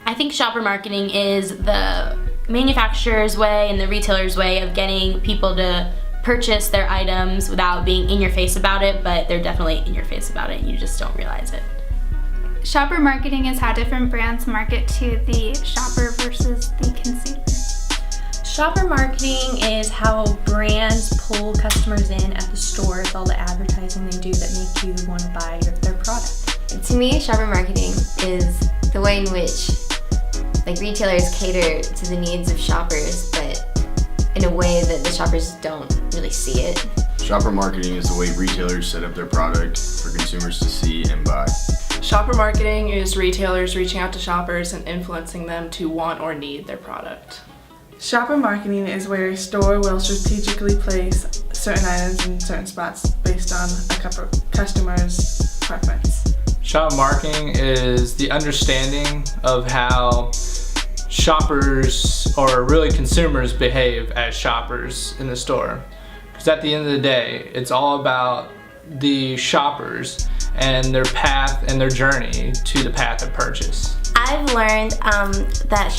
I think shopper marketing is the manufacturer's way and the retailer's way of getting people to purchase their items without being in your face about it, but they're definitely in your face about it and you just don't realize it. Shopper marketing is how different brands market to the shopper versus the consumer. Shopper marketing is how brands pull customers in at the stores, all the advertising they do that make you want to buy their product. To me, shopper marketing is the way in which retailers cater to the needs of shoppers, but in a way that the shoppers don't really see it. Shopper marketing is the way retailers set up their product for consumers to see and buy. Shopper marketing is retailers reaching out to shoppers and influencing them to want or need their product. Shopper marketing is where a store will strategically place certain items in certain spots based on a customer's preference. Shopper marketing is the understanding of how shoppers, or really consumers, behave as shoppers in the store. Because at the end of the day, it's all about the shoppers and their path and their journey to the path of purchase. I've learned that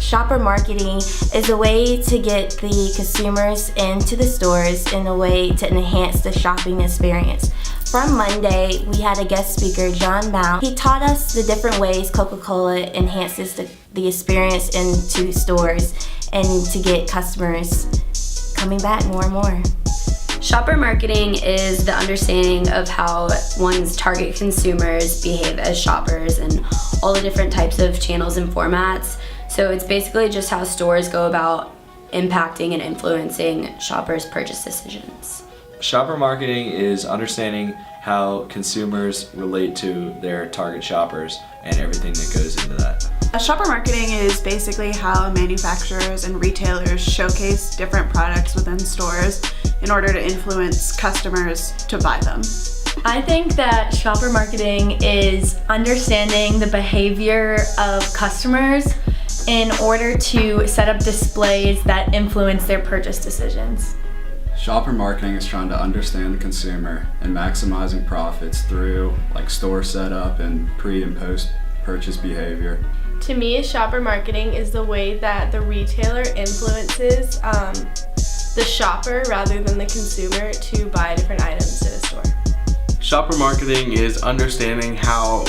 shopper marketing is a way to get the consumers into the stores in a way to enhance the shopping experience. From Monday, we had a guest speaker, John Mount. He taught us the different ways Coca-Cola enhances the experience into stores and to get customers coming back more and more. Shopper marketing is the understanding of how one's target consumers behave as shoppers and all the different types of channels and formats. So it's basically just how stores go about impacting and influencing shoppers' purchase decisions. Shopper marketing is understanding how consumers relate to their target shoppers and everything that goes into that. Shopper marketing is basically how manufacturers and retailers showcase different products within stores in order to influence customers to buy them. I think that shopper marketing is understanding the behavior of customers in order to set up displays that influence their purchase decisions. Shopper marketing is trying to understand the consumer and maximizing profits through store setup and pre and post purchase behavior. To me, shopper marketing is the way that the retailer influences the shopper rather than the consumer to buy different items in a store. Shopper marketing is understanding how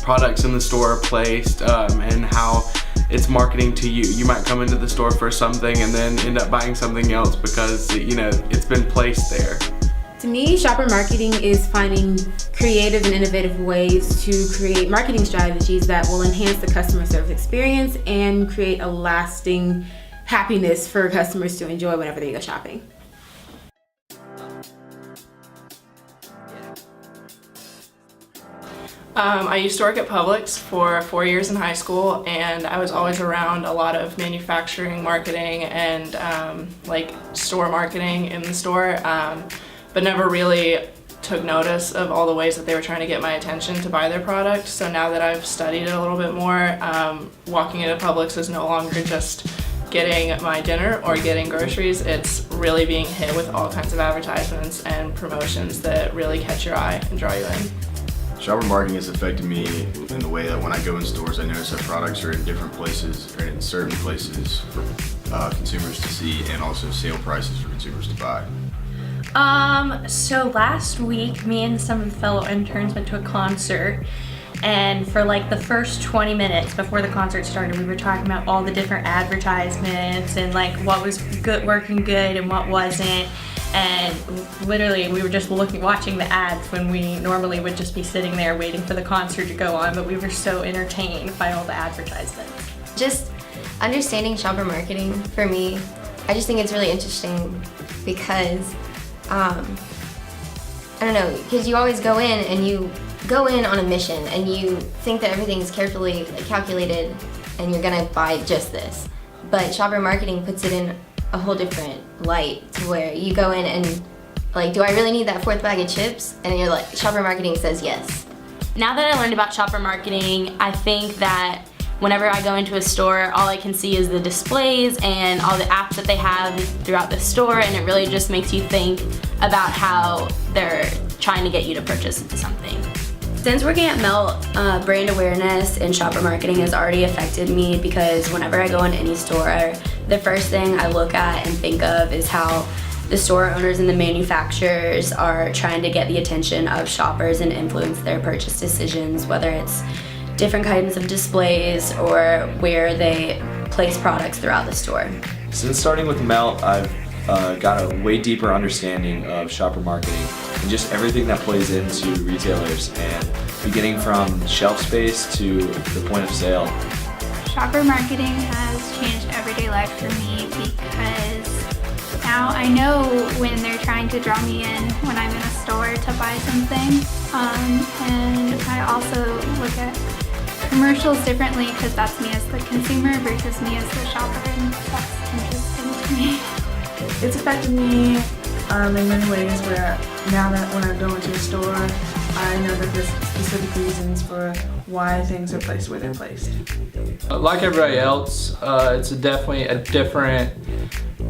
products in the store are placed and how it's marketing to you. You might come into the store for something and then end up buying something else because it's been placed there. To me, shopper marketing is finding creative and innovative ways to create marketing strategies that will enhance the customer service experience and create a lasting happiness for customers to enjoy whenever they go shopping. I used to work at Publix for 4 years in high school, and I was always around a lot of manufacturing marketing and store marketing in the store, but never really took notice of all the ways that they were trying to get my attention to buy their product. So now that I've studied it a little bit more, walking into Publix is no longer just getting my dinner or getting groceries. It's really being hit with all kinds of advertisements and promotions that really catch your eye and draw you in. Shopper marketing has affected me in the way that when I go in stores, I notice that products are in different places or in certain places for consumers to see, and also sale prices for consumers to buy. So last week, me and some of the fellow interns went to a concert, and for the first 20 minutes before the concert started, we were talking about all the different advertisements and what was good, working good, and what wasn't. And literally, we were just watching the ads when we normally would just be sitting there waiting for the concert to go on, but we were so entertained by all the advertisements. Just understanding shopper marketing, for me, I just think it's really interesting because, I don't know, because you always go in and you go in on a mission and you think that everything's carefully calculated and you're gonna buy just this. But shopper marketing puts it in a whole different light to where you go in and do I really need that 4th bag of chips? And you're shopper marketing says yes. Now that I learned about shopper marketing, I think that whenever I go into a store, all I can see is the displays and all the apps that they have throughout the store, and it really just makes you think about how they're trying to get you to purchase something. Since working at Melt, brand awareness and shopper marketing has already affected me because whenever I go in any store, the first thing I look at and think of is how the store owners and the manufacturers are trying to get the attention of shoppers and influence their purchase decisions, whether it's different kinds of displays or where they place products throughout the store. Since starting with Melt, I've got a way deeper understanding of shopper marketing and just everything that plays into retailers, and beginning from shelf space to the point of sale. Shopper marketing has changed everyday life for me because now I know when they're trying to draw me in when I'm in a store to buy something. And I also look at commercials differently because that's me as the consumer versus me as the shopper, and that's interesting to me. It's affected me in many ways where now that when I go into a store, I know that there's specific reasons for why things are placed where they're placed. Like everybody else, it's definitely a different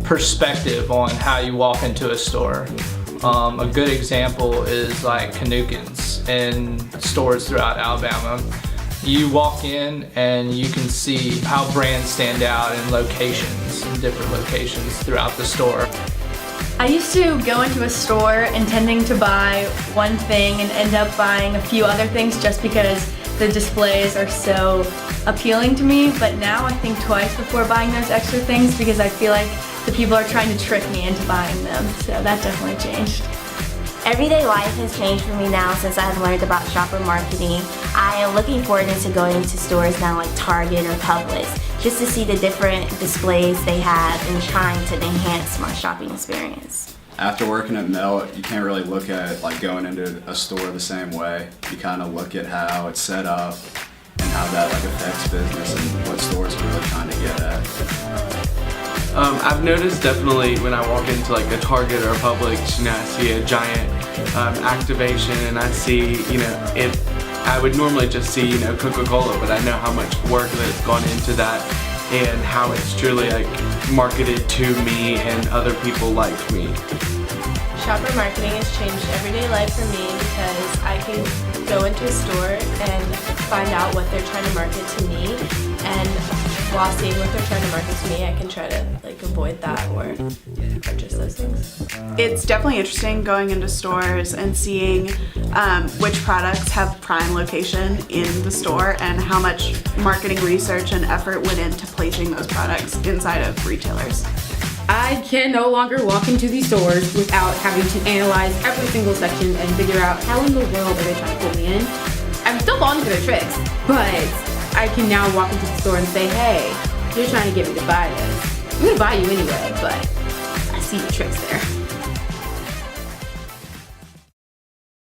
perspective on how you walk into a store. A good example is like Canucans in stores throughout Alabama. You walk in and you can see how brands stand out in locations, in different locations throughout the store. I used to go into a store intending to buy one thing and end up buying a few other things just because the displays are so appealing to me, but now I think twice before buying those extra things because I feel like the people are trying to trick me into buying them, so that definitely changed. Everyday life has changed for me now since I've learned about shopper marketing. I am looking forward to going into stores now like Target or Publix just to see the different displays they have and trying to enhance my shopping experience. After working at Melt, you can't really look at like going into a store the same way. You kind of look at how it's set up and how that like affects business and what stores are really trying to get at. I've noticed definitely when I walk into like a Target or a Publix, I see a giant activation, and I see, I would normally just see, Coca-Cola, but I know how much work that's gone into that and how it's truly like marketed to me and other people like me. Shopper marketing has changed everyday life for me because I can go into a store and find out what they're trying to market to me, and while seeing what they're trying to market to me, I can try to avoid that or purchase those things. It's definitely interesting going into stores and seeing which products have prime location in the store and how much marketing research and effort went into placing those products inside of retailers. I can no longer walk into these stores without having to analyze every single section and figure out how in the world are they trying to pull me in. I'm still falling for their tricks, but I can now walk into the store and say, hey, you're trying to get me to buy this. I'm gonna buy you anyway, but I see the tricks there.